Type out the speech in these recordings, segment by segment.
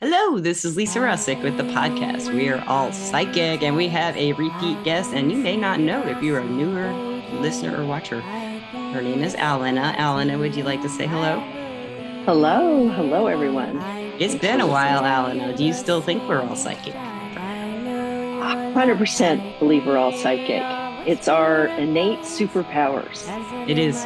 Hello, this is Lisa Russick with the podcast. We are all psychic, and we have a repeat guest, and you may not know if you're a newer listener or watcher. Her name is Allana. Allana, would you like to say hello? Hello, hello everyone. It's Thanks been for a while, listening. Allana. Do you still think we're all psychic? 100% believe we're all psychic. It's our innate superpowers. It is.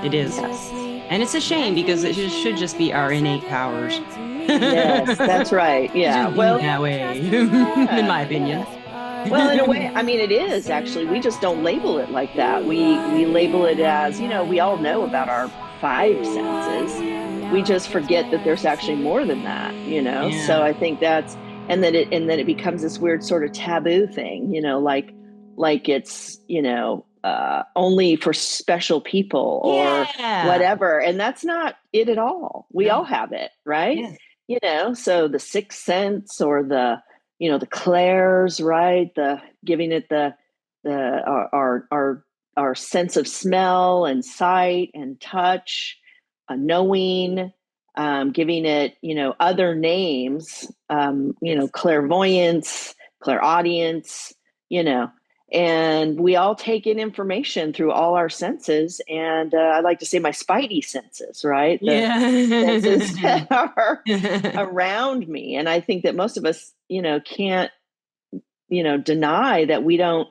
It is. Yes. And it's a shame because it should just be our innate powers. Yes, that's right. It Yeah. should be Well, that way, in yeah, my yeah. opinion. Well, in a way, I mean it is actually. We just don't label it like that. We label it as, we all know about our five senses. We just forget that there's actually more than that. So Yeah, I think that's and then it becomes this weird sort of taboo thing, like it's, only for special people or yeah. whatever. And that's not it at all. We all No, have it, right? yes, So the sixth sense or the clairs, right? The giving it the our sense of smell and sight and touch, knowing, giving it other names, yes. clairvoyance, clairaudience, you know, and we all take in information through all our senses. And I like to say my spidey senses, right? The senses Yeah. that are around me. And I think that most of us, can't, deny that we don't,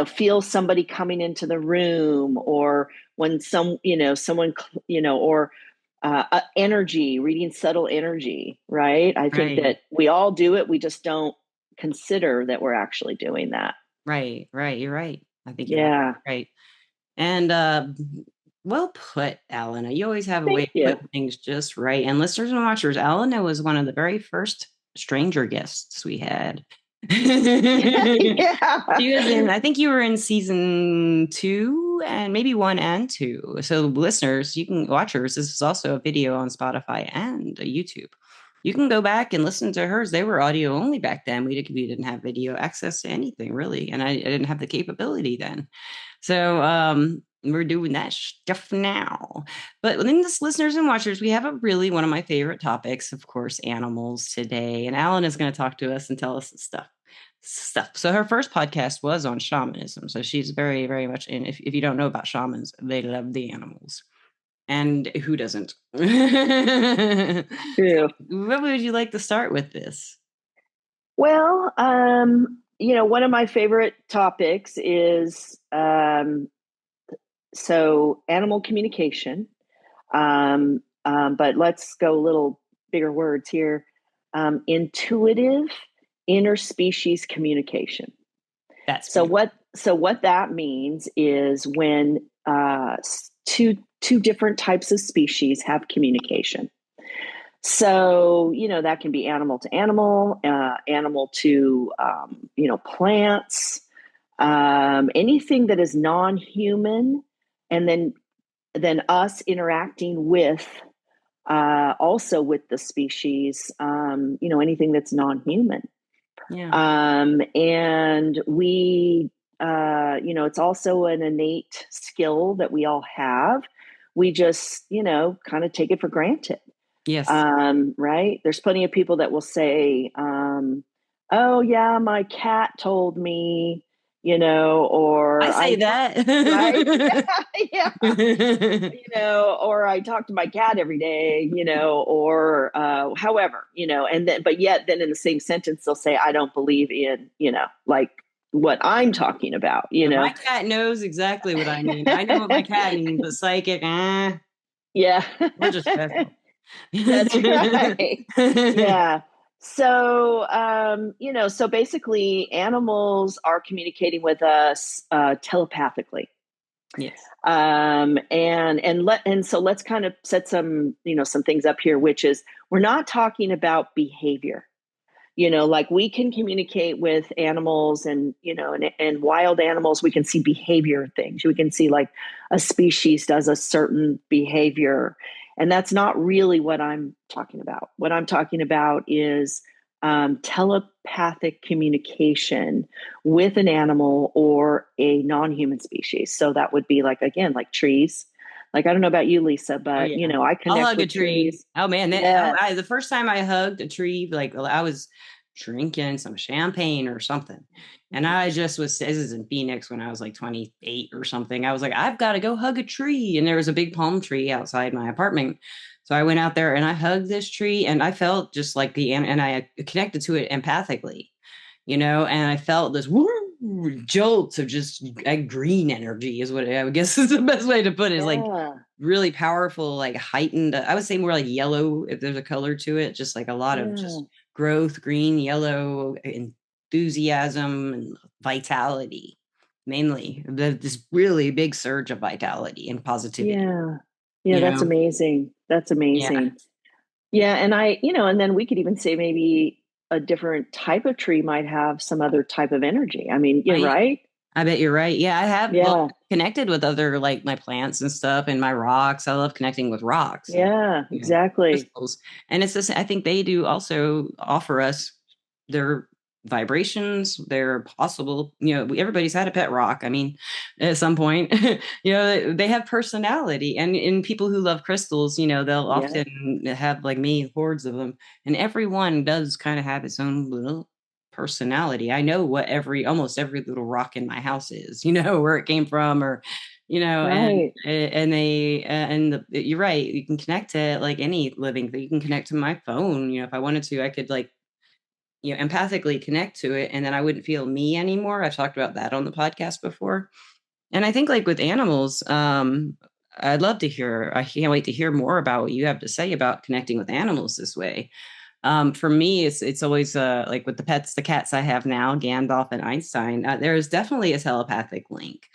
feel somebody coming into the room, or when someone, or energy, reading subtle energy, right? I think Right, that we all do it. We just don't consider that we're actually doing that. right, right. You're right. I think you're Yeah. right. And well put, Alana. You always have a way Thank of you. putting things just right. And listeners and watchers, Alana was one of the very first stranger guests we had. Yeah. She was in, I think you were in season two and maybe one and two. So, listeners, you can watchers, this is also a video on Spotify and YouTube. You can go back and listen to hers. They were audio only back then. We didn't have video access to anything really. And I didn't have the capability then. So we're doing that stuff now. But within this, listeners and watchers, we have a really one of my favorite topics, of course, animals today. And Alan is going to talk to us and tell us the stuff. So her first podcast was on shamanism. So she's very, very much in. If you don't know about shamans, they love the animals. And who doesn't? So True. what would you like to start with this? Well, one of my favorite topics is so animal communication. But let's go a little bigger words here. Intuitive interspecies communication. That's So beautiful. what that means is when two different types of species have communication. So, that can be animal to animal, animal to, plants, anything that is non-human, and then us interacting with, also with the species, anything that's non-human. Yeah. And we, it's also an innate skill that we all have. We just, kind of take it for granted. Yes. Right? There's plenty of people that will say, "Oh yeah, my cat told me," I or say I, that. right? Yeah, or I talk to my cat every day, or however, and then, but yet, then in the same sentence, they'll say, "I don't believe in," like what I'm talking about, Yeah, my cat knows exactly what I mean. I know what my cat means, but psychic, Yeah. we're just special. That's right. Yeah. So, so basically, animals are communicating with us telepathically, Yes. and so let's kind of set some things up here, which is we're not talking about behavior. Like we can communicate with animals, and wild animals, we can see behavior things. We can see like a species does a certain behavior. And that's not really what I'm talking about. What I'm talking about is telepathic communication with an animal or a non-human species. So that would be like, again, like trees, Like, I don't know about you, Lisa, Oh but yeah. I I'll connect hug a with tree. trees. Oh man, Yes. the first time I hugged a tree, like I was drinking some champagne or something. And I just was, this is in Phoenix when I was like 28 or something. I was like, I've got to go hug a tree. And there was a big palm tree outside my apartment. So I went out there and I hugged this tree and I felt just like and I connected to it empathically, and I felt this woo jolts of just green energy is what I would guess is the best way to put it, is like Yeah. really powerful, like heightened. I would say more like yellow if there's a color to it, just like a lot of Yeah. just growth, green, yellow, enthusiasm, and vitality. Mainly, this really big surge of vitality and positivity. Yeah. Yeah. You That's know, amazing. That's yeah, amazing. Yeah. And and then we could even say maybe a different type of tree might have some other type of energy. I mean, you're right. right. I bet you're right. Yeah, I have Yeah. connected with other like my plants and stuff and my rocks. I love connecting with rocks and Yeah. Exactly. crystals. And it's this, I think they do also offer us their vibrations, their possible, everybody's had a pet rock. I mean, at some point, they have personality. And in people who love crystals, they'll Yeah. often have like me hordes of them. And everyone does kind of have its own little personality. I know what almost every little rock in my house is, where it came from, or Right. you're right. You can connect to like any living thing. You can connect to my phone. If I wanted to, I could like empathically connect to it, and then I wouldn't feel me anymore. I've talked about that on the podcast before. And I think like with animals, I'd love to hear. I can't wait to hear more about what you have to say about connecting with animals this way. For me, it's always like with the cats I have now, Gandalf and Einstein. There is definitely a telepathic link,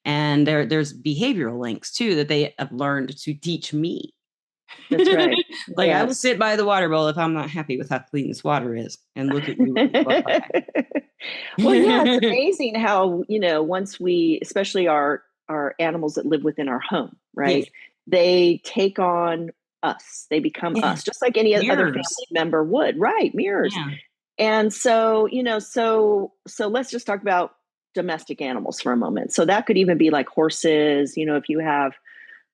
and there's behavioral links too that they have learned to teach me. That's right. Like I will Yes. sit by the water bowl if I'm not happy with how clean this water is, and look at you with a buck Well, yeah, it's eye. amazing how, once we, especially our animals that live within our home, Yes, right? They take on us. They become yes, us, just like any other mirrors. family member would, right? Mirrors. Yeah, And so, so let's just talk about domestic animals for a moment. So that could even be like horses, if you have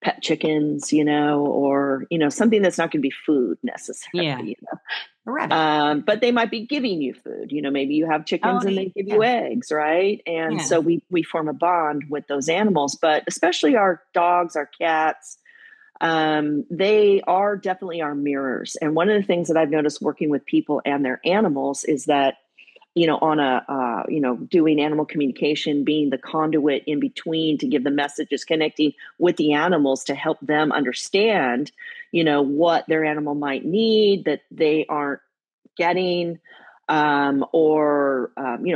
pet chickens, or something that's not going to be food necessarily, yeah, a rabbit. but they might be giving you food. Maybe you have Oh, chickens and they give you yeah, eggs, right? And yeah, so we form a bond with those animals, but especially our dogs, our cats, they are definitely our mirrors. And one of the things that I've noticed working with people and their animals is that on a doing animal communication, being the conduit in between to give the messages, connecting with the animals to help them understand what their animal might need that they aren't getting, or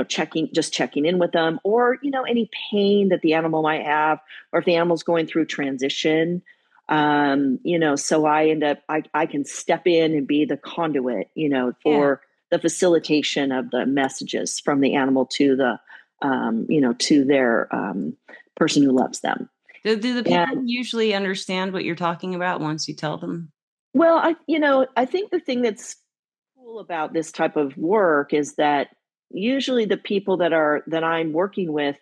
checking in with them, or any pain that the animal might have, or if the animal's going through transition. So I can step in and be the conduit, yeah. for the facilitation of the messages from the animal to the to their person who loves them. Do the And people usually understand what you're talking about once you tell them? well, I think the thing that's cool about this type of work is that usually the people that I'm working with,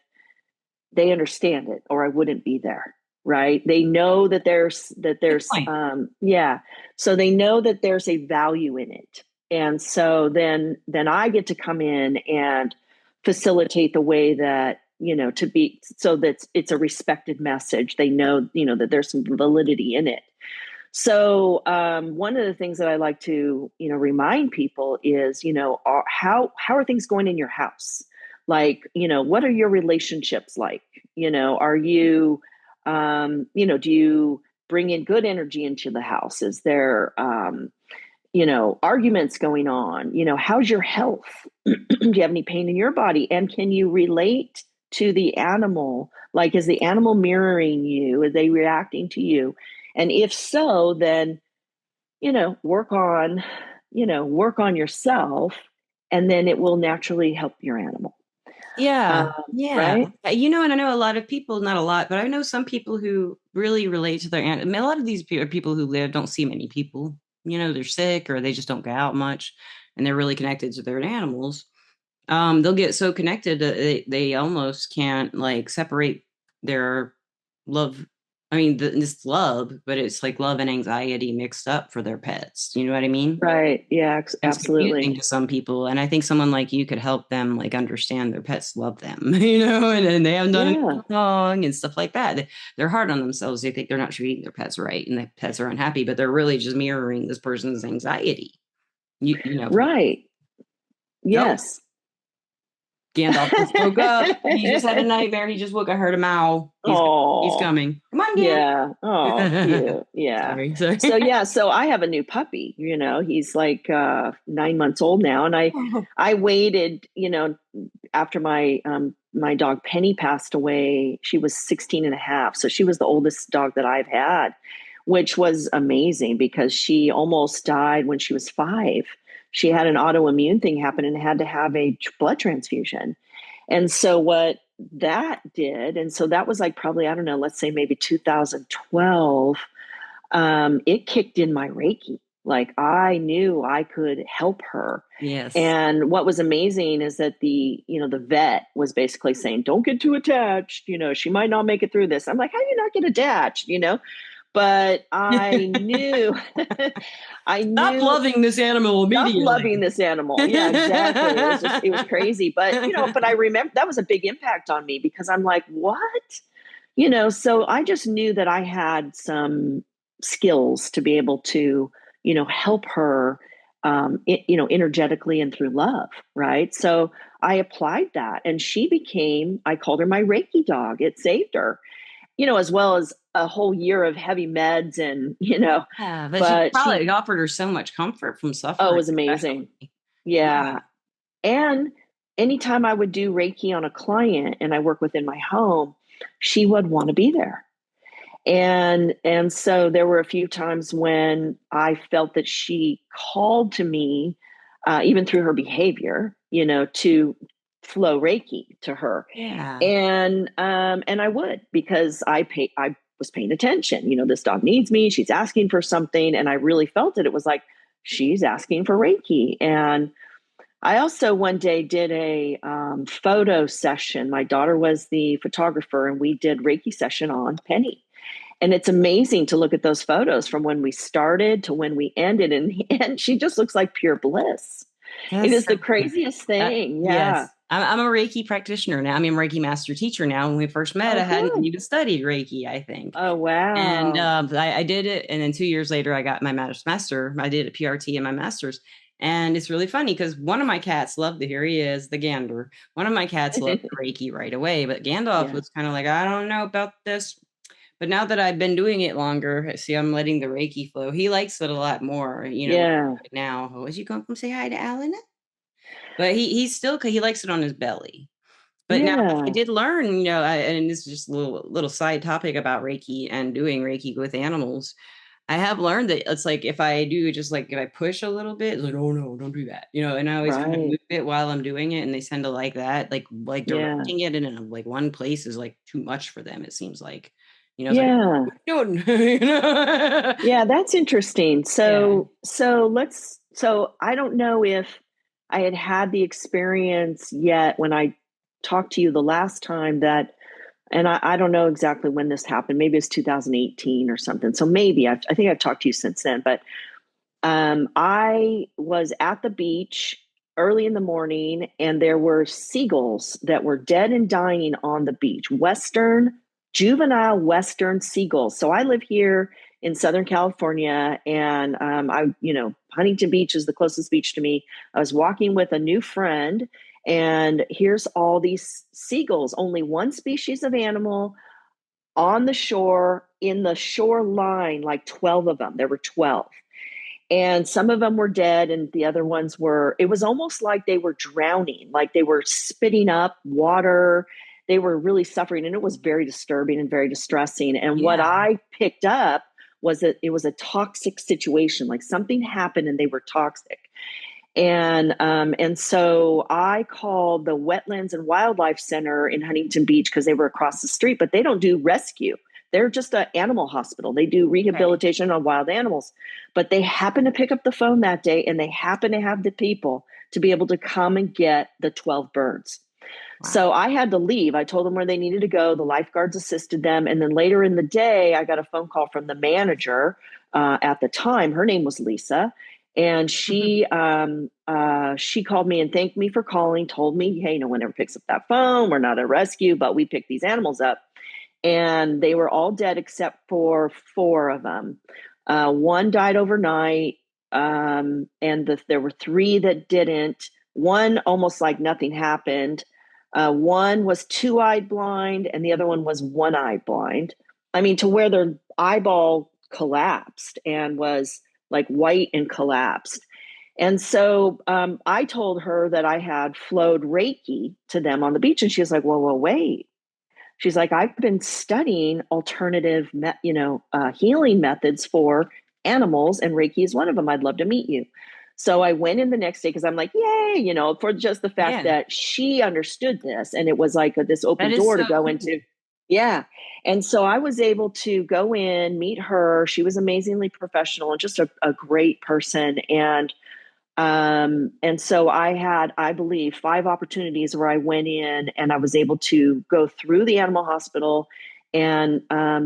they understand it, or I wouldn't be there. Right? They know that Good there's point. yeah. So they know that there's a value in it. And so then I get to come in and facilitate the way that, to be, so that it's a respected message. They know, that there's some validity in it. So one of the things that I like to, remind people is, how are things going in your house? Like, what are your relationships like? Are you, do you bring in good energy into the house? Is there, arguments going on? How's your health? Do you have any pain in your body? And can you relate to the animal? Like, is the animal mirroring you? Are they reacting to you? And if so, then, work on yourself, and then it will naturally help your animal. Yeah, Um, yeah. right? And I know a lot of people, not a lot, but I know some people who really relate to their I mean, a lot of these are people who don't see many people. They're sick or they just don't go out much, and they're really connected to their animals. They'll get so connected that they almost can't like separate their love I mean, this love, but it's like love and anxiety mixed up for their pets. You know what I mean? Right. Yeah, It's confusing absolutely. to some people, and I think someone like you could help them like understand their pets love them, and they haven't done Yeah. anything wrong and stuff like that. They're hard on themselves. They think they're not treating their pets right, and the pets are unhappy, but they're really just mirroring this person's anxiety. You know. Right. Oh, Yes. Gandalf just woke up. He just had a nightmare. He just woke. I heard a owl. He's Oh, coming. Come on, yeah. Oh, Gandalf. cute. Yeah. Sorry. So yeah, so I have a new puppy, he's like 9 months old now. And I waited, after my dog Penny passed away. She was 16 and a half. So she was the oldest dog that I've had, which was amazing because she almost died when she was 5. She had an autoimmune thing happen and had to have a blood transfusion. And so what that did, and so that was like probably, I don't know, let's say maybe 2012, it kicked in my Reiki. Like I knew I could help her. Yes. And what was amazing is that the vet was basically saying, don't get too attached. She might not make it through this. I'm like, how do you not get attached? But I knew, I Stop knew loving this animal stop immediately. loving this animal. Yeah, exactly. It was crazy. But I remember that was a big impact on me because I'm like, what? So I just knew that I had some skills to be able to, help her, energetically and through love. Right. So I applied that and I called her my Reiki dog. It saved her, as well as a whole year of heavy meds and, Yeah, but she but probably offered her so much comfort from oh, it suffering, was amazing. especially. Yeah. Yeah. And anytime I would do Reiki on a client and I work within my home, she would want to be there. And so there were a few times when I felt that she called to me, even through her behavior, to flow Reiki to her. Yeah. And I would because I was paying attention. This dog needs me. She's asking for something, and I really felt it. It was like she's asking for Reiki. And I also one day did a photo session. My daughter was the photographer, and we did Reiki session on Penny. And it's amazing to look at those photos from when we started to when we ended. And she just looks like pure bliss. It That's is so the good. craziest thing. Yeah. Yes. I'm a Reiki practitioner now. I'm a Reiki master teacher now. When we first met, Oh, I hadn't good. even studied Reiki, I think. Oh, And wow. I did it. And then 2 years later, I got my master. I did a PRT and my master's. And it's really funny because one of my cats loved it. Here he is, the gander. One of my cats loved the Reiki right away. But Gandalf Yeah. was kind of like, I don't know about this. But now that I've been doing it longer, see, I'm letting the Reiki flow. He likes it a lot more, Yeah. right now. Oh, is you going to come say hi to Alan? But he's still, he likes it on his belly. But now I Yeah. did learn, and this is just a little side topic about Reiki and doing Reiki with animals. I have learned that it's like if I do just like if I push a little bit, it's like, oh no, don't do that. And I always kind of Right. move it while I'm doing it, and they tend to like that. Like Yeah. directing it in like one place is like too much for them, it seems like. It's like, Yeah. what are you doing? Yeah, that's interesting. Yeah. So I don't know if I had the experience yet when I talked to you the last time and I don't know exactly when this happened. Maybe it's 2018 or something. So maybe I think I've talked to you since then, but I was at the beach early in the morning and there were seagulls that were dead and dying on the beach. Juvenile Western seagulls. So I live here in Southern California and Huntington Beach is the closest beach to me. I was walking with a new friend and here's all these seagulls, only one species of animal on the shore, in the shoreline, like 12 of them. There were 12 and some of them were dead and the other ones were, it was almost like they were drowning, like they were spitting up water. They were really suffering and it was very disturbing and very distressing. And what Yeah. I picked up was that it was a toxic situation, like something happened and they were toxic. And so I called the Wetlands and Wildlife Center in Huntington Beach because they were across the street, but they don't do rescue. They're just an animal hospital. They do Okay. rehabilitation on wild animals. But they happened to pick up the phone that day and they happened to have the people to be able to come and get the 12 birds. Wow. So I had to leave. I told them where they needed to go. The lifeguards assisted them. And then later in the day, I got a phone call from the manager at the time. Her name was Lisa. And she called me and thanked me for calling, told me, hey, no one ever picks up that phone. We're not a rescue, but we picked these animals up. And they were all dead except for four of them. One died overnight, there were three that didn't. One almost like nothing happened. One was two-eyed blind, and the other one was one-eyed blind. I mean, to where their eyeball collapsed and was like white and collapsed. And so I told her that I had flowed Reiki to them on the beach, and she was like, "Well, wait." She's like, "I've been studying alternative, healing methods for animals, and Reiki is one of them. I'd love to meet you." So I went in the next day because I'm like, yay, for just the fact Yeah. that she understood this, and it was like this That open is door so to go cool. into. Yeah. And so I was able to go in, meet her. She was amazingly professional and just a great person. And so I had, I believe, 5 opportunities where I went in and I was able to go through the animal hospital and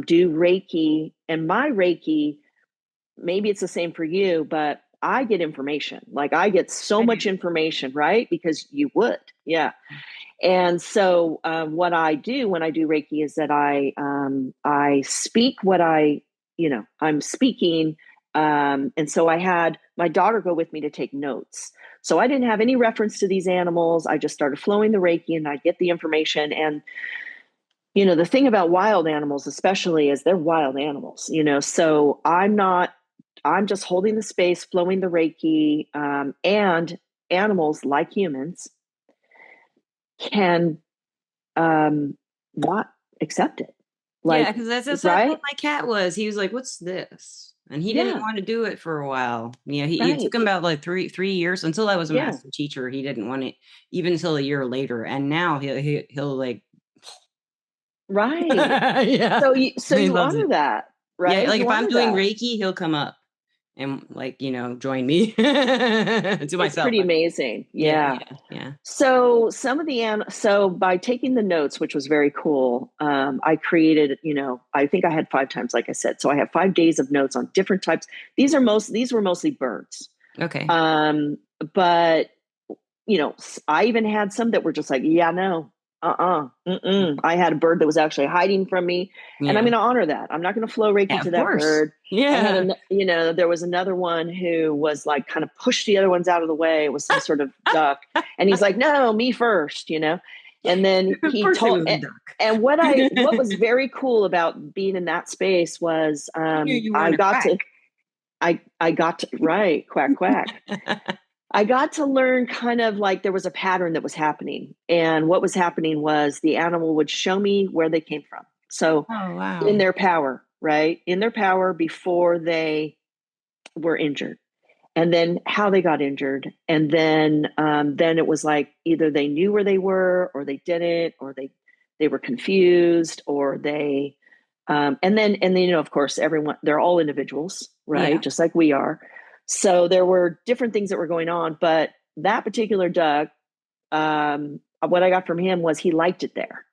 do Reiki. And my Reiki, maybe it's the same for you, but I get information. Like I get so I do. much information, right? Because you would. Yeah. And so what I do when I do Reiki is that I speak what I'm speaking. And so I had my daughter go with me to take notes. So I didn't have any reference to these animals. I just started flowing the Reiki and I get the information. And, the thing about wild animals, especially, is they're wild animals, so I'm just holding the space, flowing the Reiki, and animals like humans can not accept it. Yeah, Like, because that's how right? my cat was. He was like, "What's this?" And he didn't Yeah, want to do it for a while. Yeah, it right. took him about like three years until I was a Yeah, master teacher. He didn't want it even until a year later. And now he'll like, right. yeah, So he you loves honor it. that, Yeah, right? like You if I'm honor doing that. Reiki, he'll come up and like join me to It's myself. pretty amazing. Yeah, Yeah. yeah, yeah. So by taking the notes, which was very cool, I created, I think I had 5 times, like I said. So I have 5 days of notes on different types. These were mostly birds. Okay. Um, but I even had some that were just like, yeah, no, I had a bird that was actually hiding from me, and I'm Yeah. going to honor that. I'm not going to flow Reiki Yeah, to of that course. bird. Yeah. There was another one who was like kind of pushed the other ones out of the way. It was some sort of duck, and he's like, no, me first. And then Of he course it told, was a duck. and what was very cool about being in that space was He knew you weren't a quack. I got to right, quack quack. I got to learn kind of like there was a pattern that was happening. And what was happening was the animal would show me where they came from. So Oh, in wow. their power, right? In their power before they were injured. And then how they got injured. And then it was like either they knew where they were or they didn't, or they were confused, or they and then of course everyone, they're all individuals, right? Yeah. Just like we are. So there were different things that were going on, but that particular duck, what I got from him was he liked it there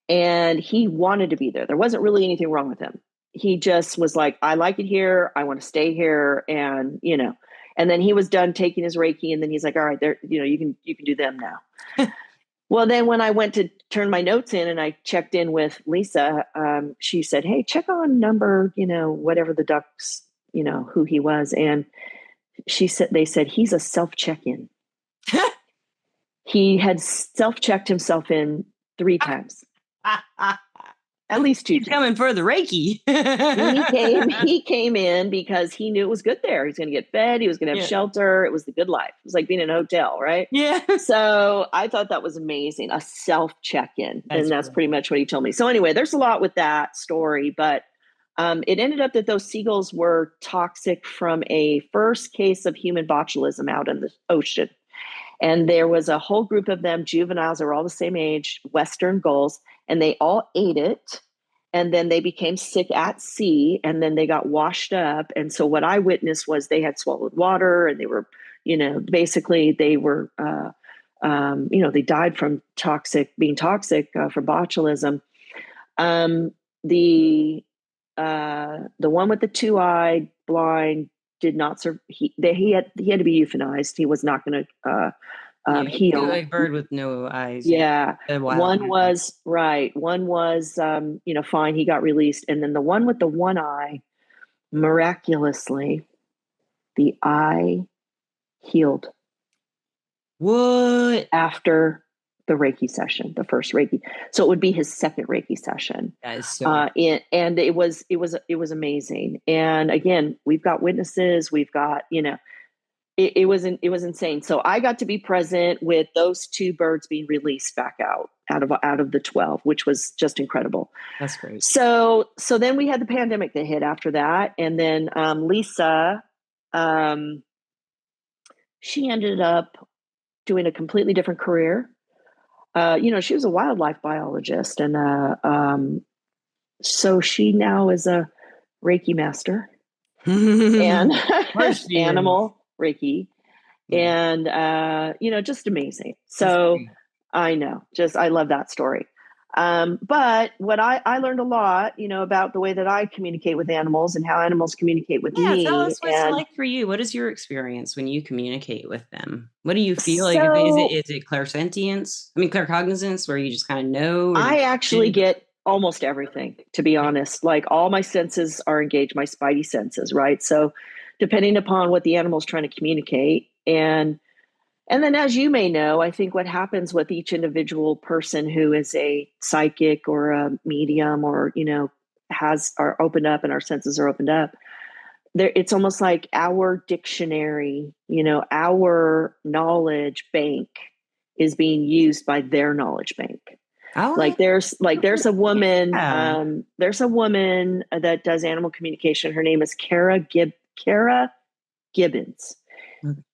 and he wanted to be there. There wasn't really anything wrong with him. He just was like, I like it here, I want to stay here. And then he was done taking his Reiki, and then he's like, all right, there, you can do them now. Well, then when I went to turn my notes in and I checked in with Lisa, she said, hey, check on number, whatever the ducks, who he was. And they said, he's a self check in. He had self checked himself in 3 times, at least two He's coming times. for the Reiki. He came in because he knew it was good there. He's going to get fed. He was going to have Yeah. shelter. It was the good life. It was like being in a hotel, right? Yeah. So I thought that was amazing, a self check-in. That's And that's pretty great. much what he told me. So anyway, there's a lot with that story, but it ended up that those seagulls were toxic from a first case of human botulism out in the ocean. And there was a whole group of them, juveniles, they were all the same age, Western gulls, and they all ate it. And then they became sick at sea, and then they got washed up. And so what I witnessed was they had swallowed water, and they were, basically they were they died from being toxic for botulism. Um, the one with the two-eyed blind did not serve. He had to be euthanized. He was not going to Yeah, heal. a bird with no eyes. Yeah, Yeah, a wild one animal. was right. One was fine. He got released, and then the one with the one eye, miraculously, the eye healed What? after the Reiki session, the first Reiki. So it would be his second Reiki session. That is so. And it was amazing. And again, we've got witnesses. We've got it was insane. So I got to be present with those two birds being released back out of the 12, which was just incredible. That's great. So then we had the pandemic that hit after that, and then Lisa, she ended up doing a completely different career. She was a wildlife biologist, and so she now is a Reiki master and Of course she is. animal Reiki, Yeah, and just amazing. that's So great. I love that story. But what I learned a lot, about the way that I communicate with animals and how animals communicate with Yeah, tell me. us what's it And like for you. What is your experience when you communicate with them? What do you feel like? so Is it clairsentience? I mean, claircognizance, where you just kind of know, or do I actually you? get almost everything, to be honest. Like all my senses are engaged, my spidey senses, right? So depending upon what the animal's trying to communicate. And then, as you may know, I think what happens with each individual person who is a psychic or a medium, or are opened up, and our senses are opened up, there, it's almost like our dictionary, our knowledge bank is being used by their knowledge bank. Oh, There's a woman, yeah. that does animal communication. Her name is Kara Gibbons.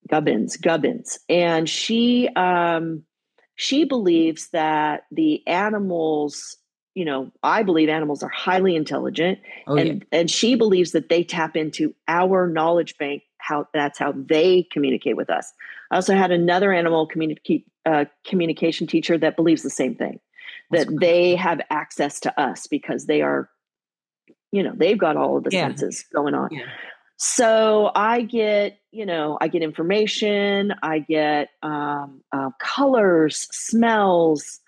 Gubbins, and she believes that the animals, I believe animals are highly intelligent, Oh, yeah. and she believes that they tap into our knowledge bank. That's how they communicate with us. I also had another animal communication teacher that believes the same thing, That's that great. they have access to us because they've got all of the Yeah. senses going on. Yeah. So I get information, I get colors, smells,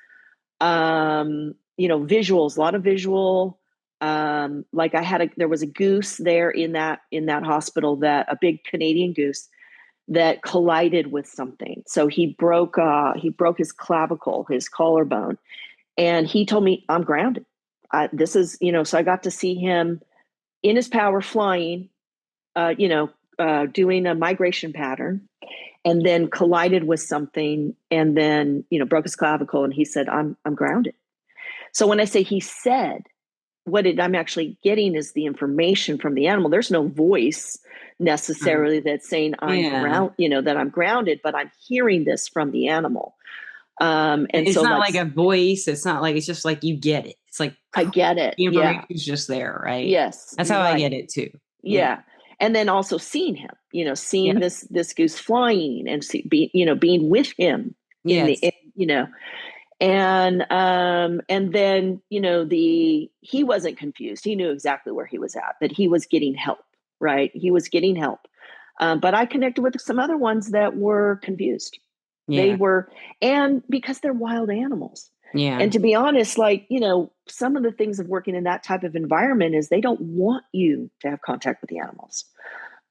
visuals, a lot of visual. Like there was a goose there in that hospital, that a big Canadian goose that collided with something. So he broke his clavicle, his collarbone, and he told me, I'm grounded. This is, so I got to see him in his power flying, doing a migration pattern, and then collided with something, and then broke his clavicle, and he said, I'm grounded. So when I say he said, I'm actually getting is the information from the animal. There's no voice necessarily that's saying Yeah. that I'm grounded, but I'm hearing this from the animal. And It's so not like like a voice. It's not like, it's just like you get it. It's like I get it. the Yeah. information's just there, right? Yes. That's how I Right. get it too. Yeah. Yeah. And then also seeing him, seeing Yeah. this goose flying, and being with him in the, Yes. and then, he wasn't confused. He knew exactly where he was at, that he was getting help, right? He was getting help. But I connected with some other ones that were confused. They Yeah. were, and because they're wild animals. Yeah. And to be honest, some of the things of working in that type of environment is they don't want you to have contact with the animals.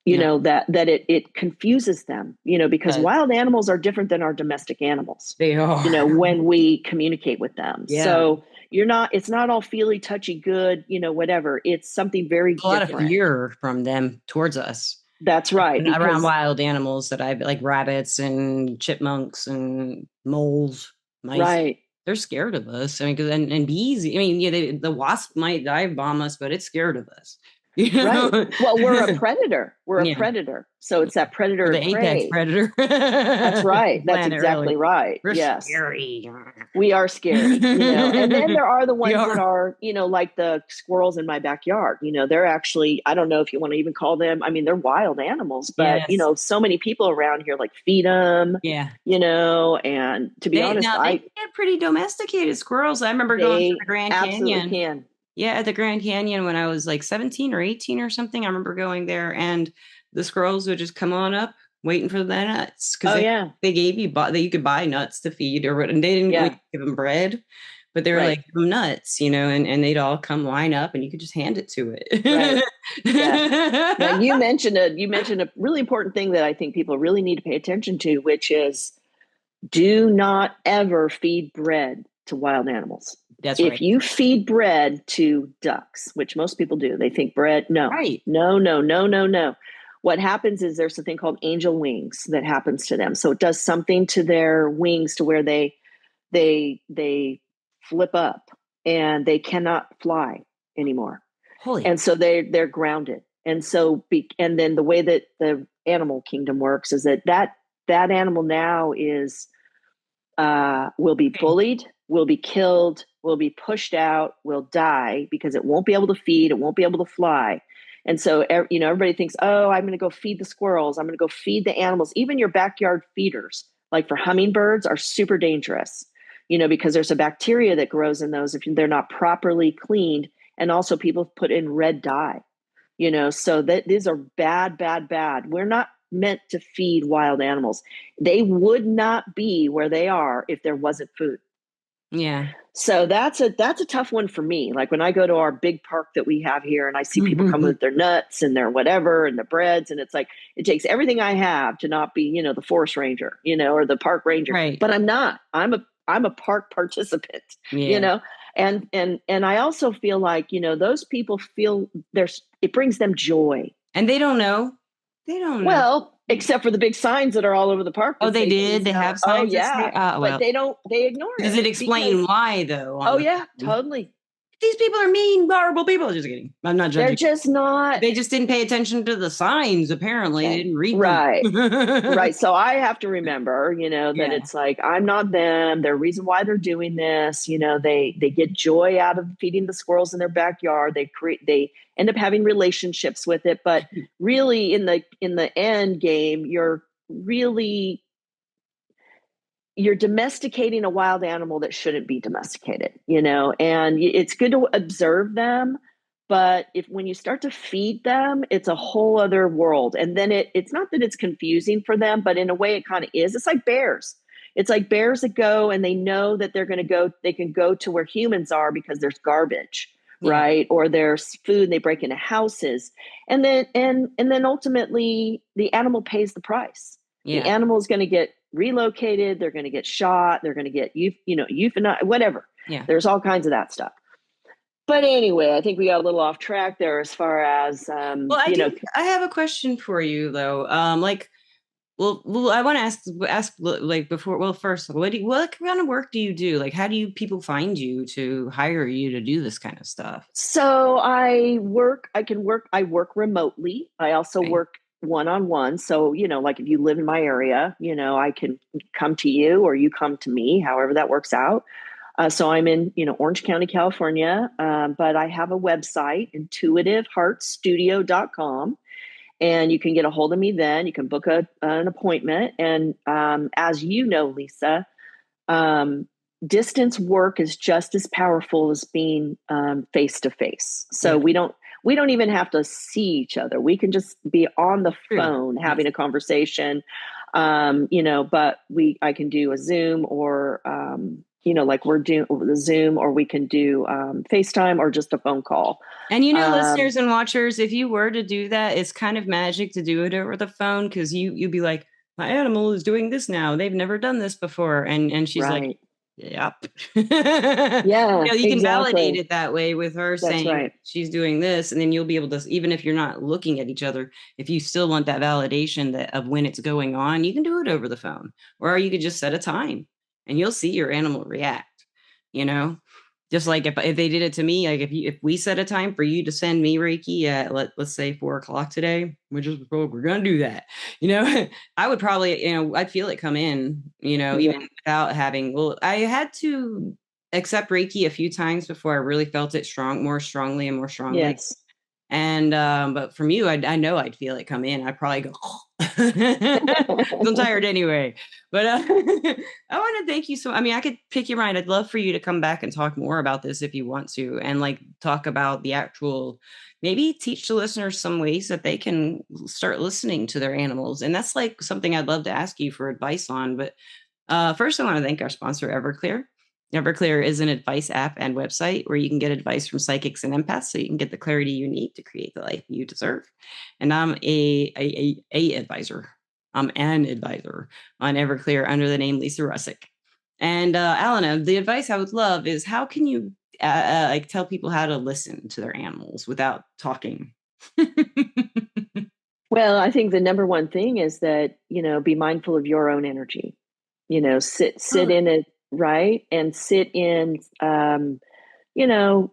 No. That it confuses them, because But wild animals are different than our domestic animals, they are. when we communicate with them. Yeah. So it's not all feely, touchy, good, whatever. It's something very A lot of different. fear from them towards us. That's right. And around Because, wild animals that I like, rabbits and chipmunks and moles, mice. right. They're scared of us. I mean, and bees. I mean, yeah, the wasp might dive bomb us, but it's scared of us. You Right. know? Well, we're a predator. We're a Yeah. predator. So it's that We're predator the and apex prey. predator. That's right. That's Planet, really. exactly right. We're Yes. scary. We are scary, and then there are the We ones that are. are, like the squirrels in my backyard. They're actually, I don't know if you want to even call them, I mean, they're wild animals, but, Yes. so many people around here like feed them, Yeah. and to be honest, They can get pretty domesticated squirrels. I remember going to they the Grand absolutely Canyon. can. Yeah, at the Grand Canyon when I was like 17 or 18 or something. I remember going there and the squirrels would just come on up waiting for the nuts because Oh yeah. they gave you that you could buy nuts to feed or what, and they didn't Yeah. like give them bread, but they were Right. like give them nuts, and they'd all come line up and you could just hand it to Right. Yes. Now it. you mentioned a really important thing that I think people really need to pay attention to, which is do not ever feed bread to wild animals. That's If right. you feed bread to ducks, which most people do, they think bread, no, Right. no, no, no, no, no. What happens is there's a thing called angel wings that happens to them. So it does something to their wings to where they flip up and they cannot fly anymore. Holy. And so they're grounded. And so and then the way that the animal kingdom works is that animal now is will be bullied, will be killed, will be pushed out, will die because it won't be able to feed, it won't be able to fly. And so, everybody thinks, oh, I'm going to go feed the squirrels. I'm going to go feed the animals. Even your backyard feeders, like for hummingbirds, are super dangerous, because there's a bacteria that grows in those if they're not properly cleaned. And also people put in red dye, so that these are bad, bad, bad. We're not meant to feed wild animals. They would not be where they are if there wasn't food. Yeah. So that's a tough one for me. Like when I go to our big park that we have here and I see people come with their nuts and their whatever and the breads, and it's like it takes everything I have to not be, the forest ranger, or the park ranger. Right. But I'm not. I'm a park participant, Yeah. and I also feel like, those people feel it brings them joy. And they don't know. They don't know. Well, except for the big signs that are all over the park Oh, that they say did. please They no. have Oh signs that say, yeah. But well, they ignore does it it explain because why though? oh yeah, totally. These people are mean, horrible people. Just kidding. I'm not They're judging. just not. They just didn't pay attention to the signs. Apparently, they Okay. didn't read them. Right. Right. So I have to remember, that Yeah. it's like I'm not them. There's a reason why they're doing this. They get joy out of feeding the squirrels in their backyard. They end up having relationships with it. But really in the end game, you're domesticating a wild animal that shouldn't be domesticated, and it's good to observe them. But when you start to feed them, it's a whole other world. And then it's not that it's confusing for them, but in a way it kind of is. It's like bears. It's like bears that go and they know that they can go to where humans are because there's garbage, Yeah. right? Or there's food and they break into houses. And then ultimately the animal pays the price. The Yeah. animal is going to get relocated. They're going to get shot. They're going to get euthanized, whatever. Yeah. There's all kinds of that stuff. But anyway, I think we got a little off track there as far as Well, I have a question for you though. Well, I want to ask like before. Well, first, what kind of work do you do? Like, how do people find you to hire you to do this kind of stuff? So I work remotely. I also Okay. work one-on-one. So, like if you live in my area, I can come to you or you come to me, however that works out. So I'm in, Orange County, California, but I have a website, intuitiveheartstudio.com, and you can get a hold of me then. You can book an appointment. And as you know, Lisa, distance work is just as powerful as being face to face. So Yeah. we don't even have to see each other. We can just be on the True. phone having Yes. a conversation. But I can do a Zoom or like we're doing the Zoom, or we can do FaceTime or just a phone call. And listeners and watchers, if you were to do that, it's kind of magic to do it over the phone because you'd be like, my animal is doing this now. They've never done this before. And she's right. like, yep. Yeah, You can validate exactly. it that way with her That's saying right. she's doing this. And then you'll be able to, even if you're not looking at each other, if you still want that validation of when it's going on, you can do it over the phone. Or you could just set a time and you'll see your animal react, you know? Just like if they did it to me, like if we set a time for you to send me Reiki at let's say 4 o'clock today, we're gonna do that. I would probably, I'd feel it come in, even Yeah. without having. Well, I had to accept Reiki a few times before I really felt it more strongly and more strongly. Yes. And but from you, I know I'd feel it come in. I'd probably go, 'cause I'm tired anyway. But I want to thank you so. I mean, I could pick your mind. I'd love for you to come back and talk more about this if you want to, and like talk about the actual, maybe teach the listeners some ways that they can start listening to their animals. And that's like something I'd love to ask you for advice on. But first, I want to thank our sponsor, Everclear. Everclear is an advice app and website where you can get advice from psychics and empaths so you can get the clarity you need to create the life you deserve. And I'm a advisor. I'm an advisor on Everclear under the name Lisa Russick. And Allana, the advice I would love is how can you like tell people how to listen to their animals without talking? Well, I think the number one thing is that, be mindful of your own energy. Sit Oh, in it, right? And sit in, you know,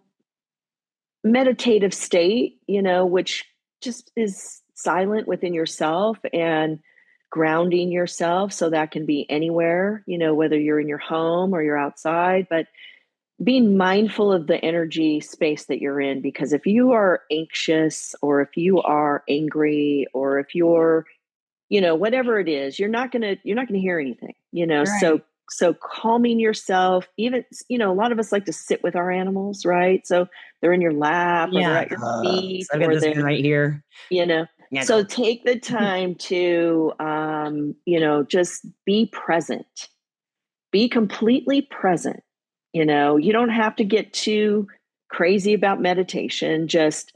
meditative state, which just is silent within yourself and grounding yourself. So that can be anywhere, whether you're in your home or you're outside, but being mindful of the energy space that you're in. Because if you are anxious or if you are angry or if you're, whatever it is, you're not going to hear anything, so right. calming yourself. Even, a lot of us like to sit with our animals, right? So they're in your lap or they're Yeah. at your feet So I've got or this they're, one right here. you know Yeah, so go. take the time to just be present, be completely present. You don't have to get too crazy about meditation. Just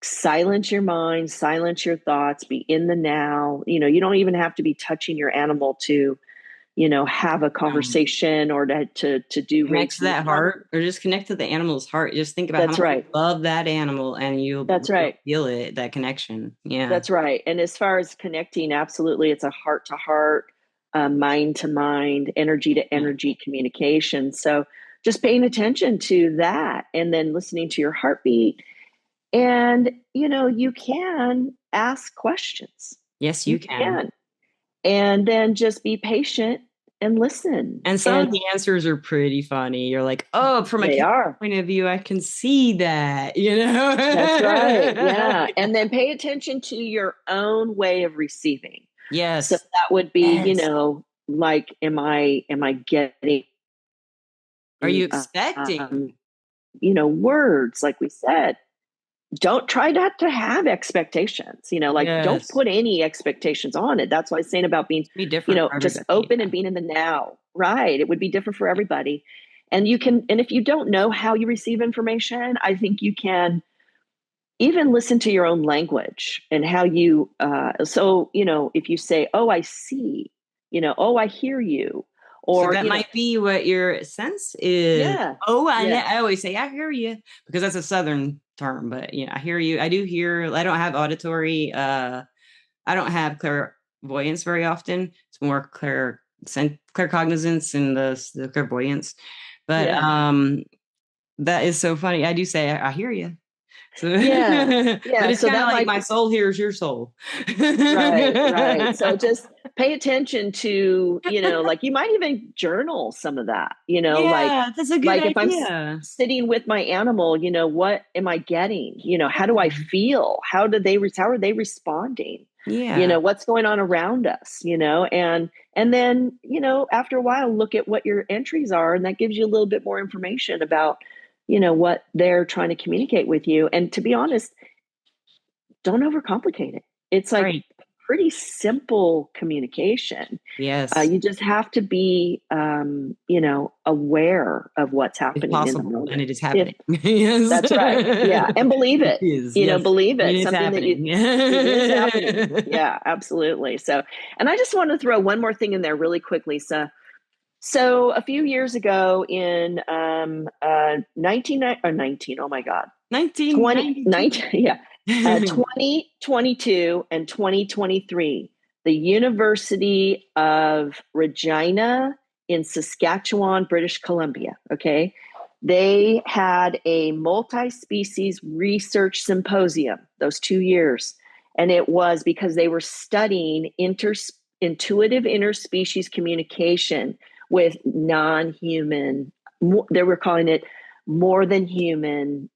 silence your mind, silence your thoughts, be in the now. You don't even have to be touching your animal to, have a Um, conversation or to do Connect to Reiki. that heart or just connect to the animal's heart. Just think about how That's much you right. love that animal and That's you'll right. feel it, that connection. Yeah. That's right. And as far as connecting, absolutely, it's a heart to heart, mind to mind, energy to Yeah. energy communication. So just paying attention to that and then listening to your heartbeat. And, you can ask questions. Yes, You you can. can. And then just be patient and listen. And some of And the answers are pretty funny. You're like, oh, from a they cat are. point of view, I can see that, That's right. Yeah. And then pay attention to your own way of receiving. So Yes. that would be, Yes. like, am I getting, Are you uh, expecting? words, like we said. Don't try not to have expectations, like don't Yes. put any expectations on it. That's why I was saying about being, Be different for just everybody. open and being in the now, right? It would be different for everybody. And if you don't know how you receive information, I think you can even listen to your own language and how you, if you say, oh, I see, oh, I hear you, So or, that might be what your sense is. yeah, Oh, yeah, I always say, I hear you because that's a Southern term, but yeah, I hear you. I do hear, I don't have auditory, I don't have clairvoyance very often. It's more claircognizance and the clairvoyance. But yeah, that is so funny. I do say, I hear you. So, yeah, but yeah. it's So kind of that like might my soul hears your soul. Right, right. So just pay attention to, like you might even journal some of that, Yeah, that's a good like if I'm idea. sitting with my animal, what am I getting? How do I feel? How are they responding? Yeah. What's going on around us, and then, after a while, look at what your entries are, and that gives you a little bit more information about, what they're trying to communicate with you. And to be honest, don't overcomplicate it. It's like Right. pretty simple communication. Yes. You just have to be, aware of what's It's happening in the possible and moment. it is If happening. Yes. That's right. Yeah. And believe It it, is. Yes. believe It it. is Something that happening. it is happening. Yeah, absolutely. So, and I just want to throw one more thing in there really quickly. So a few years ago in 19, oh my God, 1992. 19, yeah, 2022 and 2023, the University of Regina in Saskatchewan, British Columbia, okay, They had a multi-species research symposium those 2 years. And it was because they were studying intuitive interspecies communication with non-human, they were calling it more than human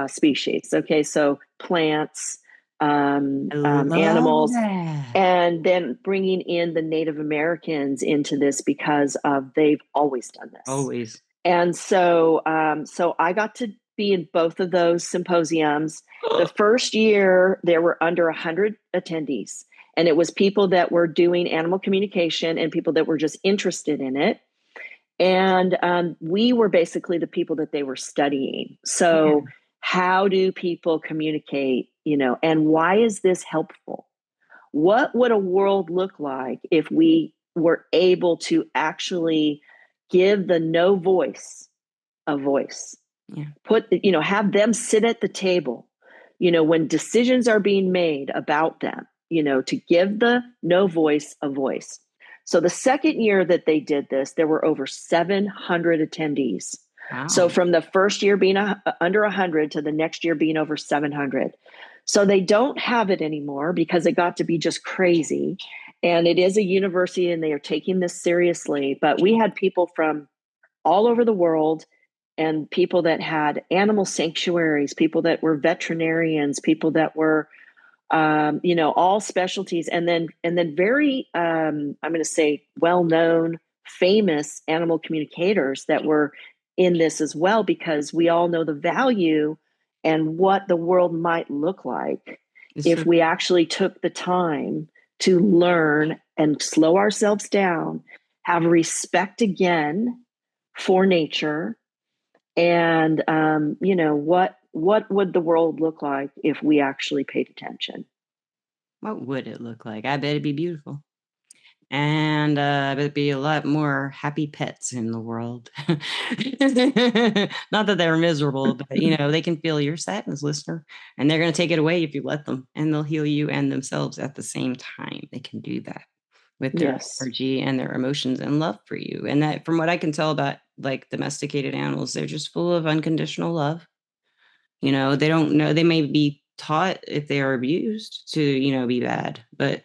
species. Okay, so plants, I love animals, that. and then bringing in the Native Americans into this because they've always done this. Always. And so I got to be in both of those symposiums. The first year, there were under 100 attendees, and it was people that were doing animal communication and people that were just interested in it. And we were basically the people that they were studying. So, Yeah. how do people communicate, and why is this helpful? What would a world look like if we were able to actually give the no voice a voice? Yeah. Have them sit at the table, when decisions are being made about them, to give the no voice a voice. So the second year that they did this, there were over 700 attendees. So Wow. from the first year being under 100 to the next year being over 700. So they don't have it anymore because it got to be just crazy. And it is a university and they are taking this seriously. But we had people from all over the world and people that had animal sanctuaries, people that were veterinarians, people that were all specialties, and then very I'm going to say well-known, famous animal communicators that were in this as well, because we all know the value and what the world might look like It's if so we actually took the time to learn and slow ourselves down, have respect again for nature, and what would the world look like if we actually paid attention? what would it look like? I bet it'd be beautiful. And I bet it'd be a lot more happy pets in the world. Not that they're miserable, but they can feel your sadness, listener, and they're going to take it away if you let them, and they'll heal you and themselves at the same time. They can do that with their Yes. energy and their emotions and love for you. And that, from what I can tell about like domesticated animals, they're just full of unconditional love. They don't know, they may be taught if they are abused to, be bad. But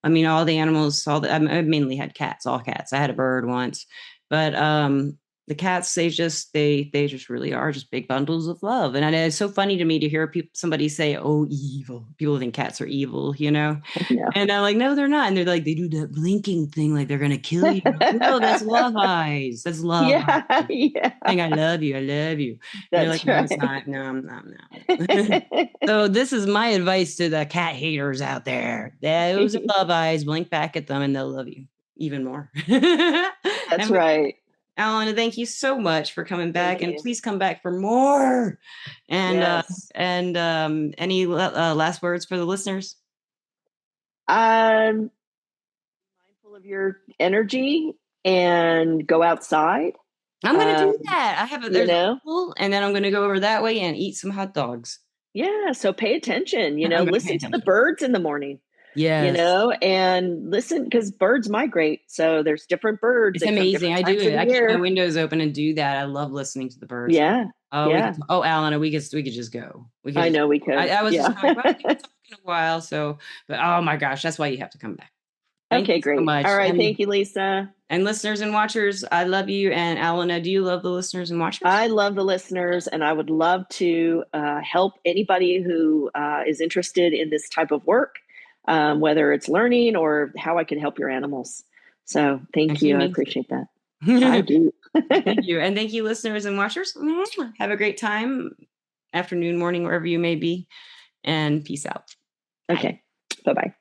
I mean, all the animals, I mainly had cats, all cats. I had a bird once, but the cats, they just really are just big bundles of love. And it's so funny to me to hear somebody say, "Oh, evil." People think cats are evil, Yeah. And I'm like, no, they're not. And they're like, they do that blinking thing, like they're gonna kill you. No, that's love eyes. That's love Yeah. eyes. Yeah. Saying, I love you. I love you. And you're like, That's no, it's right. not. No, I'm not. No. So this is my advice to the cat haters out there. Those are love eyes. Blink back at them, and they'll love you even more. That's And right. Allana, thank you so much for coming Thank back, and you. please come back for more. Yes. And any last words for the listeners? Mindful of your energy and go outside. I'm gonna do Um, that. you There's a know, pool, and then I'm gonna go over that way and eat some hot dogs. yeah. So pay attention, I'm gonna pay listen to the attention. birds in the morning, Yes. and listen because birds migrate. So there's different birds. It's They come amazing. different I do times of it. the I keep my year. windows open and do that. I love listening to the birds. Yeah. Oh, Yeah. Alana, we could just go. We could I just. know we could. I was just Yeah. going. Well, we haven't talked in a while, so. But oh my gosh, that's why you have to come back. Thank Okay, you so great. All much, right. Thank you, Lisa. and listeners and watchers, I love you. And Alana, do you love the listeners and watchers? I love the listeners, and I would love to help anybody who is interested in this type of work, whether it's learning or how I can help your animals. So thank And she you. I means it. appreciate that. I do. Thank you, and thank you, listeners and watchers. Have a great time, afternoon, morning, wherever you may be, and peace out. Bye. Okay. Bye bye.